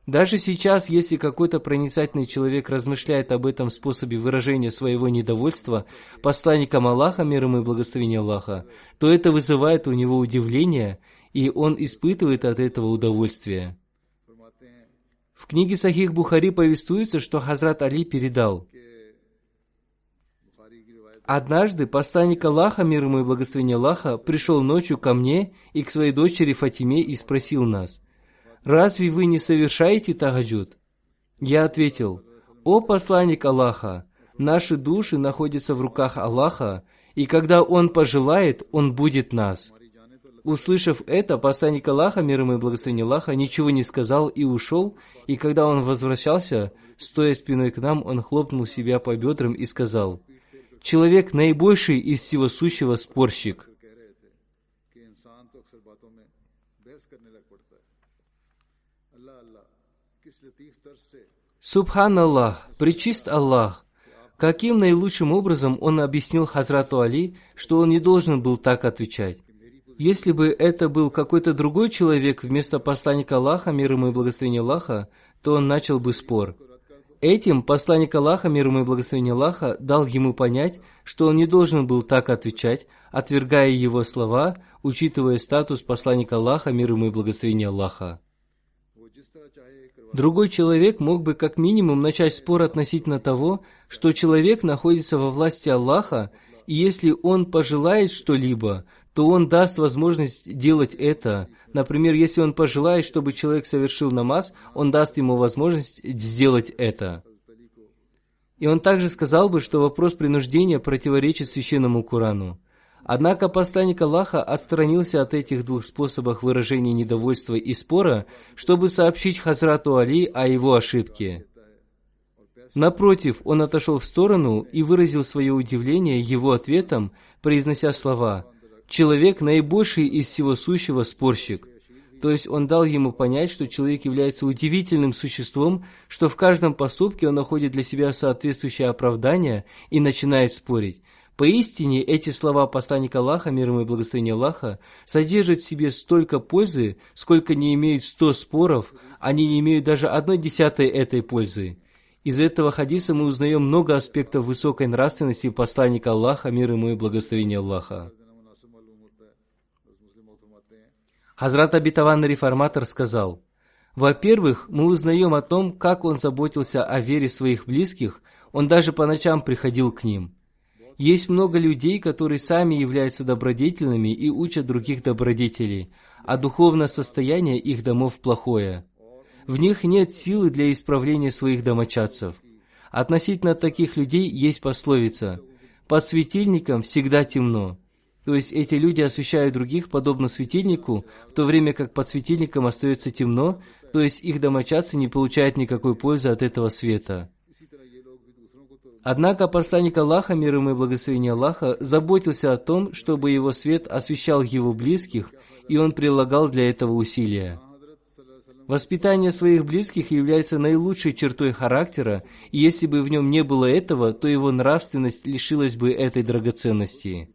Даже сейчас, если какой-то проницательный человек размышляет об этом способе выражения своего недовольства посланником Аллаха, мир ему и благословение Аллаха, то это вызывает у него удивление, и он испытывает от этого удовольствие. В книге Сахих Бухари повествуется, что Хазрат Али передал: «Однажды посланник Аллаха, мир ему и благословение Аллаха, пришел ночью ко мне и к своей дочери Фатиме и спросил нас: «Разве вы не совершаете тахаджуд?» Я ответил: «О посланник Аллаха, наши души находятся в руках Аллаха, и когда Он пожелает, Он будет нас». Услышав это, посланник Аллаха, мир ему и благословение Аллаха, ничего не сказал и ушел, и когда он возвращался, стоя спиной к нам, он хлопнул себя по бедрам и сказал: «Человек, наибольший из всего сущего, спорщик». Субханаллах, пречист Аллах! Каким наилучшим образом он объяснил Хазрату Али, что он не должен был так отвечать? Если бы это был какой-то другой человек вместо посланника Аллаха, мир ему и благословение Аллаха, то он начал бы спор. Этим посланник Аллаха, мир ему и благословение Аллаха, дал ему понять, что он не должен был так отвечать, отвергая его слова, учитывая статус посланника Аллаха, мир ему и благословение Аллаха. Другой человек мог бы как минимум начать спор относительно того, что человек находится во власти Аллаха, и если он пожелает что-либо, то он даст возможность делать это. Например, если он пожелает, чтобы человек совершил намаз, он даст ему возможность сделать это. И он также сказал бы, что вопрос принуждения противоречит Священному Корану. Однако посланник Аллаха отстранился от этих двух способов выражения недовольства и спора, чтобы сообщить Хазрату Али о его ошибке. Напротив, он отошел в сторону и выразил свое удивление его ответом, произнося слова: «Человек, наибольший из всего сущего, спорщик». То есть он дал ему понять, что человек является удивительным существом, что в каждом поступке он находит для себя соответствующее оправдание и начинает спорить. Поистине, эти слова посланника Аллаха, мир ему и благословение Аллаха, содержат в себе столько пользы, сколько не имеют 100 споров, они не имеют даже 1/10 этой пользы. Из этого хадиса мы узнаем много аспектов высокой нравственности посланника Аллаха, мир ему и благословение Аллаха. Хазрат Обетованный Реформатор сказал: во-первых, мы узнаем о том, как он заботился о вере своих близких, он даже по ночам приходил к ним. Есть много людей, которые сами являются добродетельными и учат других добродетелей, а духовное состояние их домов плохое. В них нет силы для исправления своих домочадцев. Относительно таких людей есть пословица: «Под светильником всегда темно». То есть эти люди освещают других подобно светильнику, в то время как под светильником остается темно, то есть их домочадцы не получают никакой пользы от этого света. Однако посланник Аллаха, мир ему и благословение Аллаха, заботился о том, чтобы его свет освещал его близких, и он прилагал для этого усилия. Воспитание своих близких является наилучшей чертой характера, и если бы в нем не было этого, то его нравственность лишилась бы этой драгоценности.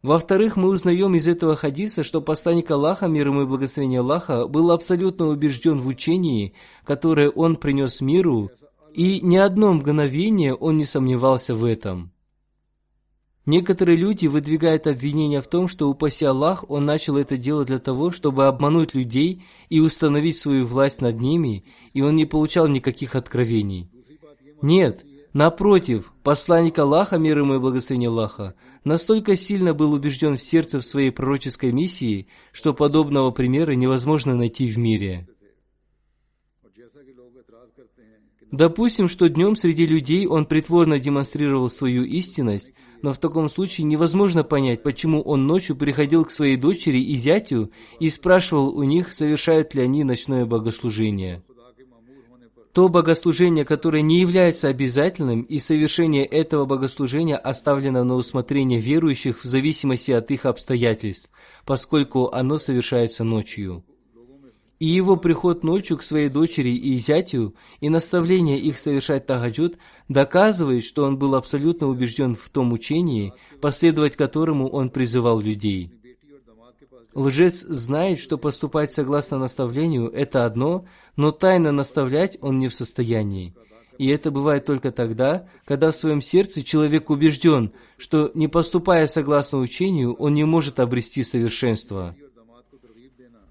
Во-вторых, мы узнаем из этого хадиса, что посланник Аллаха, мир ему и благословение Аллаха, был абсолютно убежден в учении, которое он принес миру, и ни одно мгновение он не сомневался в этом. Некоторые люди выдвигают обвинения в том, что, упаси Аллах, он начал это дело для того, чтобы обмануть людей и установить свою власть над ними, и он не получал никаких откровений. Нет, напротив, посланник Аллаха, мир ему и благословение Аллаха, настолько сильно был убежден в сердце в своей пророческой миссии, что подобного примера невозможно найти в мире. Допустим, что днем среди людей он притворно демонстрировал свою истинность, но в таком случае невозможно понять, почему он ночью приходил к своей дочери и зятю и спрашивал у них, совершают ли они ночное богослужение. То богослужение, которое не является обязательным, и совершение этого богослужения оставлено на усмотрение верующих в зависимости от их обстоятельств, поскольку оно совершается ночью. И его приход ночью к своей дочери и зятю, и наставление их совершать тагаджуд, доказывает, что он был абсолютно убежден в том учении, последовать которому он призывал людей. Лжец знает, что поступать согласно наставлению – это одно, но тайно наставлять он не в состоянии. И это бывает только тогда, когда в своем сердце человек убежден, что, не поступая согласно учению, он не может обрести совершенство.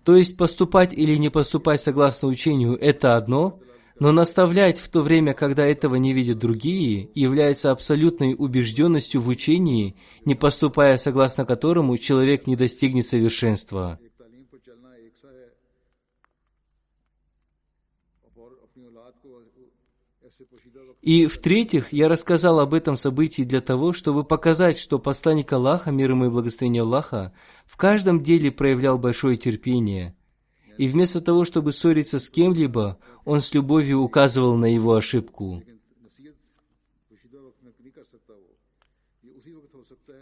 То есть поступать или не поступать согласно учению – это одно, но наставлять в то время, когда этого не видят другие, является абсолютной убежденностью в учении, не поступая согласно которому человек не достигнет совершенства. И в-третьих, я рассказал об этом событии для того, чтобы показать, что посланник Аллаха, мир ему и благословение Аллаха, в каждом деле проявлял большое терпение. И вместо того, чтобы ссориться с кем-либо, он с любовью указывал на его ошибку.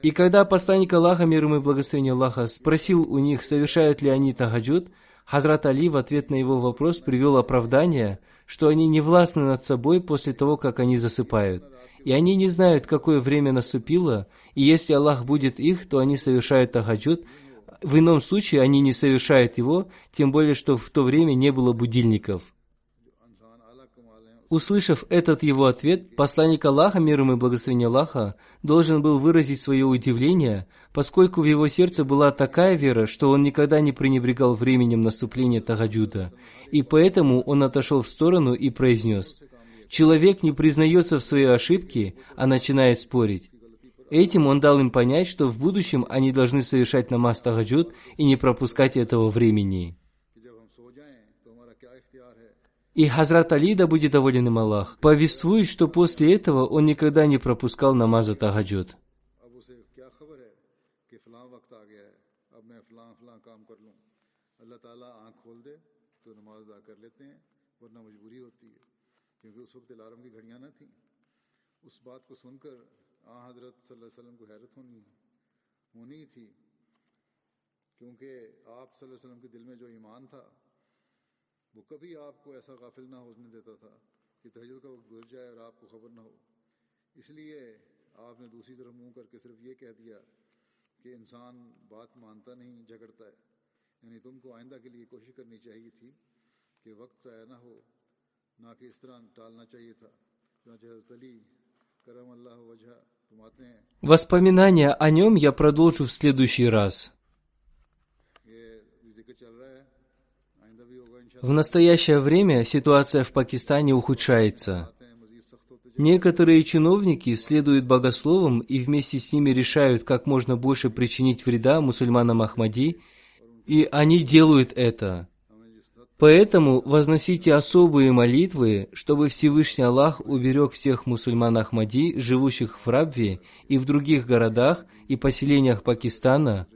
И когда посланник Аллаха, мир ему и благословение Аллаха, спросил у них, совершают ли они тагаджуд, Хазрат Али в ответ на его вопрос привел оправдание, что они не властны над собой после того, как они засыпают. И они не знают, какое время наступило, и если Аллах будет их, то они совершают тагаджуд. В ином случае они не совершают его, тем более, что в то время не было будильников. Услышав этот его ответ, посланник Аллаха, мир ему и благословение Аллаха, должен был выразить свое удивление, поскольку в его сердце была такая вера, что он никогда не пренебрегал временем наступления тагаджуда, и поэтому он отошел в сторону и произнес: «Человек не признается в своей ошибке, а начинает спорить». Этим он дал им понять, что в будущем они должны совершать намаз тагаджуд и не пропускать этого времени. И Хазрат Али, да будет доволен им Аллах, повествует, что после этого он никогда не пропускал намаза тагаджуд. वो कभी आपको ऐसा गाफिल ना होने देता था कि तहज्जुद का वक्त गुजर जाए और आपको खबर ना हो। इसलिए आपने दूसरी तरफ मुंह करके सिर्फ ये कह दिया कि इंसान बात मानता नहीं, झगड़ता है। यानी तुमको आइंदा के लिए कोशिश करनी चाहिए थी कि वक्त ज़ाया ना हो, ना कि इस तरह टालना चाहिए था। चुनांचे हज़रत अली करम अल्लाह वजह फरमाते हैं। Воспоминания о нем я продолжу в следующий раз. В настоящее время ситуация в Пакистане ухудшается. Некоторые чиновники следуют богословам и вместе с ними решают, как можно больше причинить вреда мусульманам Ахмади, и они делают это. Поэтому возносите особые молитвы, чтобы Всевышний Аллах уберег всех мусульман Ахмади, живущих в Рабве и в других городах и поселениях Пакистана.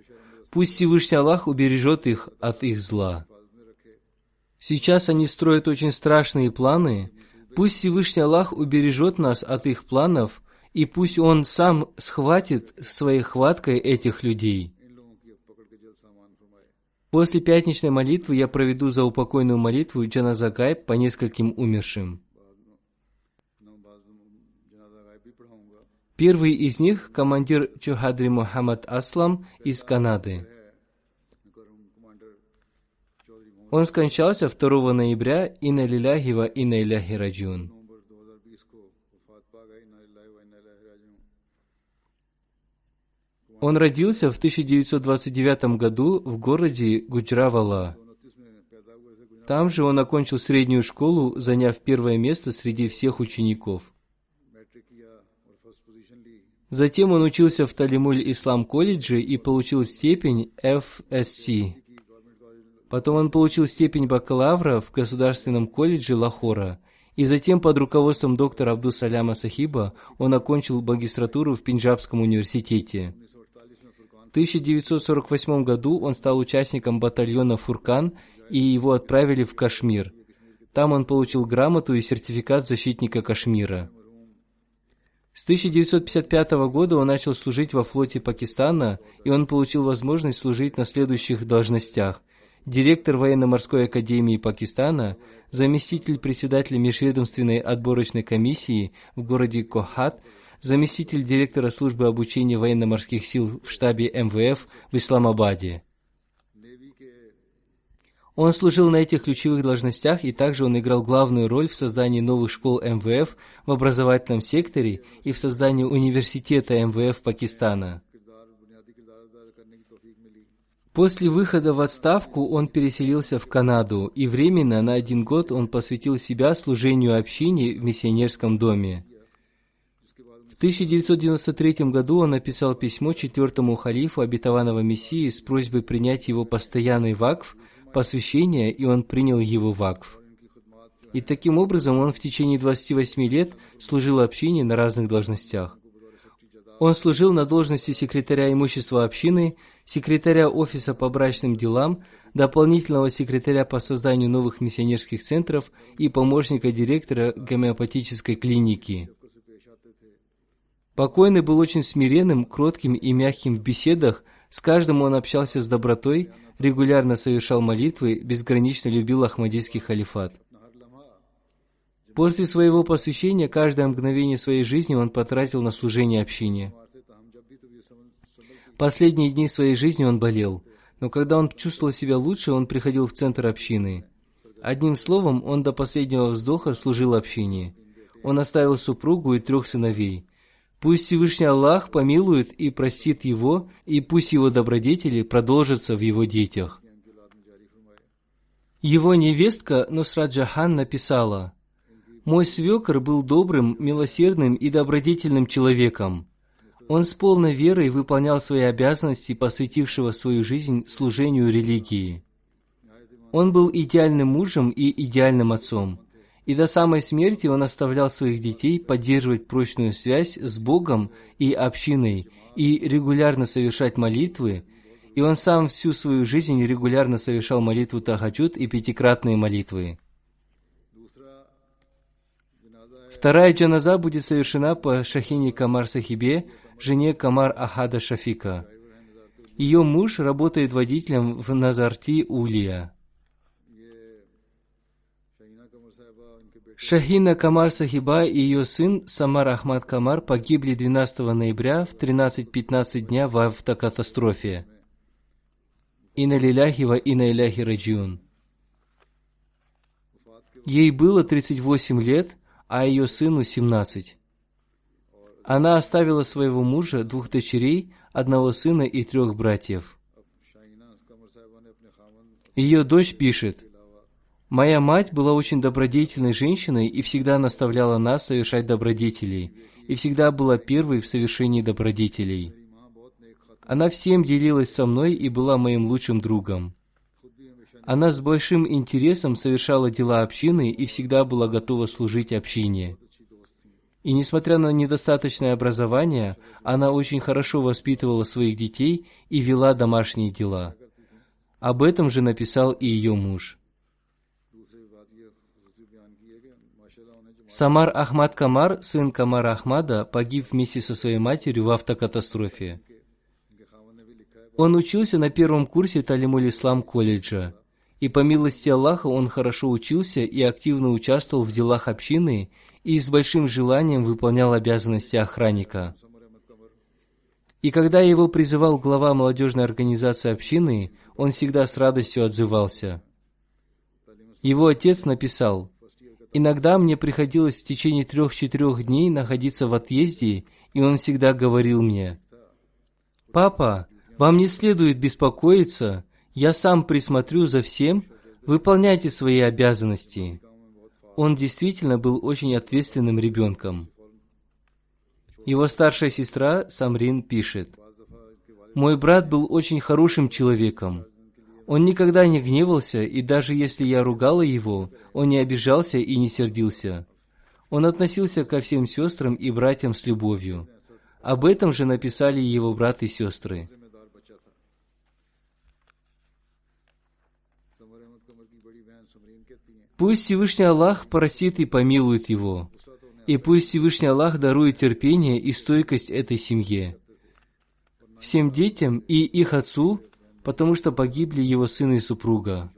Пусть Всевышний Аллах убережет их от их зла. Сейчас они строят очень страшные планы, Пусть Всевышний Аллах убережет нас от их планов, и пусть Он сам схватит своей хваткой этих людей. После пятничной молитвы я проведу заупокойную молитву Джаназа Гайб по нескольким умершим. Первый из них – командир Чохадри Мухаммад Аслам из Канады. Он скончался 2 ноября, инна лилляхи ва инна иляйхи раджиун. Он родился в 1929 году в городе Гуджравала. Там же он окончил среднюю школу, заняв первое место среди всех учеников. Затем он учился в Талимуль-Ислам колледже и получил степень FSc. Потом он получил степень бакалавра в Государственном колледже Лахора. И затем под руководством доктора Абдус-Саляма Сахиба он окончил магистратуру в Пенджабском университете. В 1948 году он стал участником батальона «Фуркан», и его отправили в Кашмир. Там он получил грамоту и сертификат защитника Кашмира. С 1955 года он начал служить во флоте Пакистана, и он получил возможность служить на следующих должностях: директор военно-морской академии Пакистана, заместитель председателя межведомственной отборочной комиссии в городе Кохат, заместитель директора службы обучения военно-морских сил в штабе МВФ в Исламабаде. Он служил на этих ключевых должностях, и также он играл главную роль в создании новых школ МВФ в образовательном секторе и в создании университета МВФ Пакистана. После выхода в отставку он переселился в Канаду, и временно на 1 год он посвятил себя служению общине в миссионерском доме. В 1993 году он написал письмо 4-му халифу обетованного Мессии с просьбой принять его постоянный вакф, посвящение, и он принял его вакф. И таким образом он в течение 28 лет служил общине на разных должностях. Он служил на должности секретаря имущества общины, секретаря офиса по брачным делам, дополнительного секретаря по созданию новых миссионерских центров и помощника директора гомеопатической клиники. Покойный был очень смиренным, кротким и мягким в беседах, с каждым он общался с добротой, регулярно совершал молитвы, безгранично любил Ахмадийский халифат. После своего посвящения каждое мгновение своей жизни он потратил на служение общине. Последние дни своей жизни он болел, но когда он чувствовал себя лучше, он приходил в центр общины. Одним словом, он до последнего вздоха служил общине. Он оставил супругу и 3 сыновей. Пусть Всевышний Аллах помилует и простит его, и пусть его добродетели продолжатся в его детях. Его невестка Нусрат Джахан написала: «Мой свекр был добрым, милосердным и добродетельным человеком. Он с полной верой выполнял свои обязанности, посвятившего свою жизнь служению религии. Он был идеальным мужем и идеальным отцом. И до самой смерти он оставлял своих детей поддерживать прочную связь с Богом и общиной и регулярно совершать молитвы, и он сам всю свою жизнь регулярно совершал молитву Тахаджуд и 5-кратные молитвы. Вторая джаназа будет совершена по Шахине Камар Сахибе, жене Камар Ахада Шафика. Ее муж работает водителем в Назарти Улия. Шахина Камар Сахиба и ее сын Самар Ахмад Камар погибли 12 ноября в 13:15 дня в автокатастрофе. Инна лилляхи ва инна иляйхи раджиун. Ей было 38 лет, а ее сыну 17. Она оставила своего мужа, 2 дочерей, 1 сына и 3 братьев. Ее дочь пишет: «Моя мать была очень добродетельной женщиной и всегда наставляла нас совершать добродетели, и всегда была первой в совершении добродетелей. Она всем делилась со мной и была моим лучшим другом. Она с большим интересом совершала дела общины и всегда была готова служить общине. И несмотря на недостаточное образование, она очень хорошо воспитывала своих детей и вела домашние дела. Об этом же написал и ее муж». Самар Ахмад Камар, сын Камара Ахмада, погиб вместе со своей матерью в автокатастрофе. Он учился на первом курсе Талимуль-Ислам колледжа, и по милости Аллаха он хорошо учился и активно участвовал в делах общины и с большим желанием выполнял обязанности охранника. И когда его призывал глава молодежной организации общины, он всегда с радостью отзывался. Его отец написал: «Иногда мне приходилось в течение 3-4 дней находиться в отъезде, и он всегда говорил мне: «Папа, вам не следует беспокоиться, я сам присмотрю за всем, выполняйте свои обязанности». Он действительно был очень ответственным ребенком. Его старшая сестра Самрин пишет: «Мой брат был очень хорошим человеком. Он никогда не гневался, и даже если я ругала его, он не обижался и не сердился. Он относился ко всем сестрам и братьям с любовью. Об этом же написали его брат и сестры. Пусть Всевышний Аллах простит и помилует его, и пусть Всевышний Аллах дарует терпение и стойкость этой семье, всем детям и их отцу, потому что погибли его сын и супруга.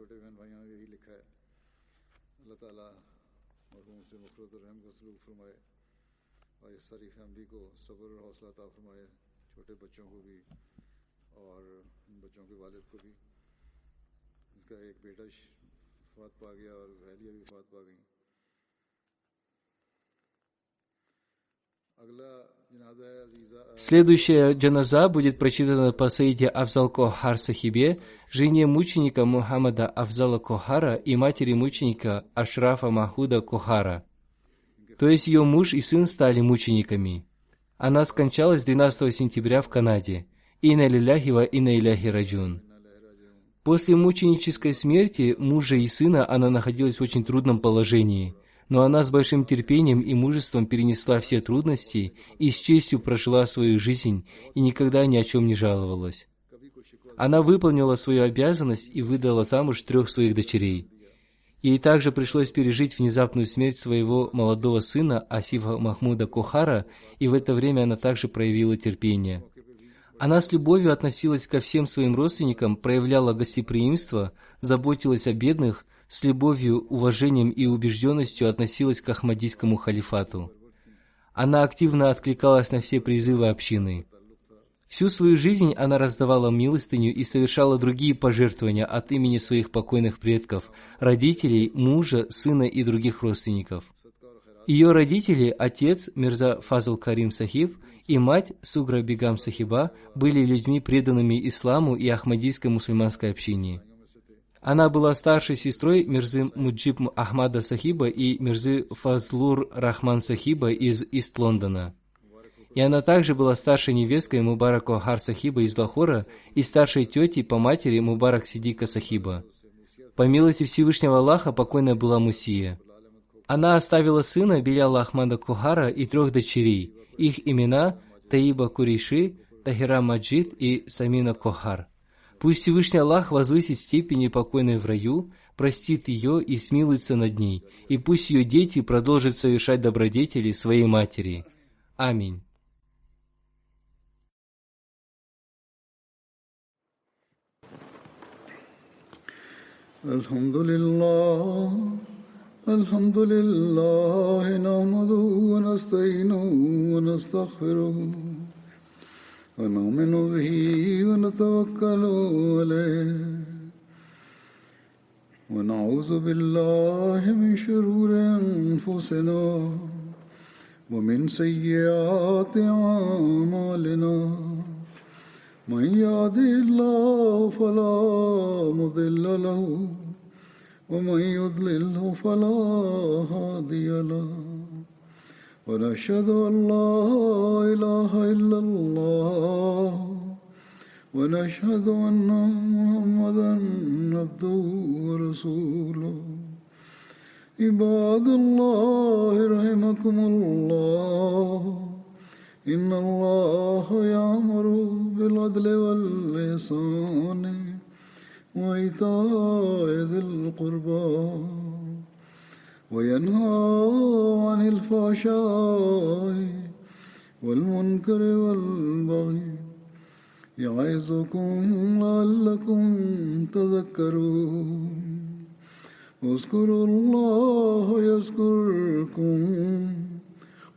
Следующая джаназа будет прочитана по Саиде Афзал Кохар Сахибе, жене мученика Мухаммада Афзала Кохара и матери мученика Ашрафа Махуда Кохара. То есть ее муж и сын стали мучениками. Она скончалась 12 сентября в Канаде. Инна лилляхи ва инна иляхи раджун. После мученической смерти мужа и сына она находилась в очень трудном положении, но она с большим терпением и мужеством перенесла все трудности и с честью прожила свою жизнь и никогда ни о чем не жаловалась. Она выполнила свою обязанность и выдала замуж 3 своих дочерей. Ей также пришлось пережить внезапную смерть своего молодого сына Асифа Махмуда Кохара, и в это время она также проявила терпение. Она с любовью относилась ко всем своим родственникам, проявляла гостеприимство, заботилась о бедных, с любовью, уважением и убежденностью относилась к Ахмадийскому халифату. Она активно откликалась на все призывы общины. Всю свою жизнь она раздавала милостыню и совершала другие пожертвования от имени своих покойных предков, родителей, мужа, сына и других родственников. Ее родители, отец Мирза Фазл Карим Сахиб и мать Сугра Бигам Сахиба были людьми, преданными исламу и ахмадийской мусульманской общине. Она была старшей сестрой Мирзы Муджиб Ахмада Сахиба и Мирзы Фазлур Рахман Сахиба из Ист-Лондона. И она также была старшей невесткой Мубарак Кохар Сахиба из Лахора и старшей тетей по матери Мубарак Сидика Сахиба. По милости Всевышнего Аллаха покойная была Мусия. Она оставила сына Биляла Ахмада Кохара и 3 дочерей. Их имена Таиба Курейши, Тахира Маджид и Самина Кохар. Пусть Всевышний Аллах возвысит степени покойной в раю, простит ее и смилуется над ней, и пусть ее дети продолжат совершать добродетели своей матери. Аминь. الحمد لله نحمده ونستعينه ونستغفره ونؤمن به ونتوكل عليه ونعوذ بالله من شرور أنفسنا ومن سيئات أعمالنا من يهده الله فلا مضل له ومن يضلله فلا هادي له ونشهد أن لا إله إلا الله ونشهد أن محمدا عبده ورسوله عباد الله رحمكم الله إن الله يأمر بالعدل والإحسان وإيتاء ذي القربى وينهى عن الفحشاء والمنكر والبغي يعظكم لعلكم تذكرون اذكروا الله يذكركم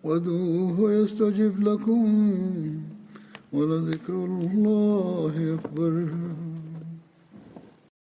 وادعوه يستجب لكم ولذكر الله أكبر.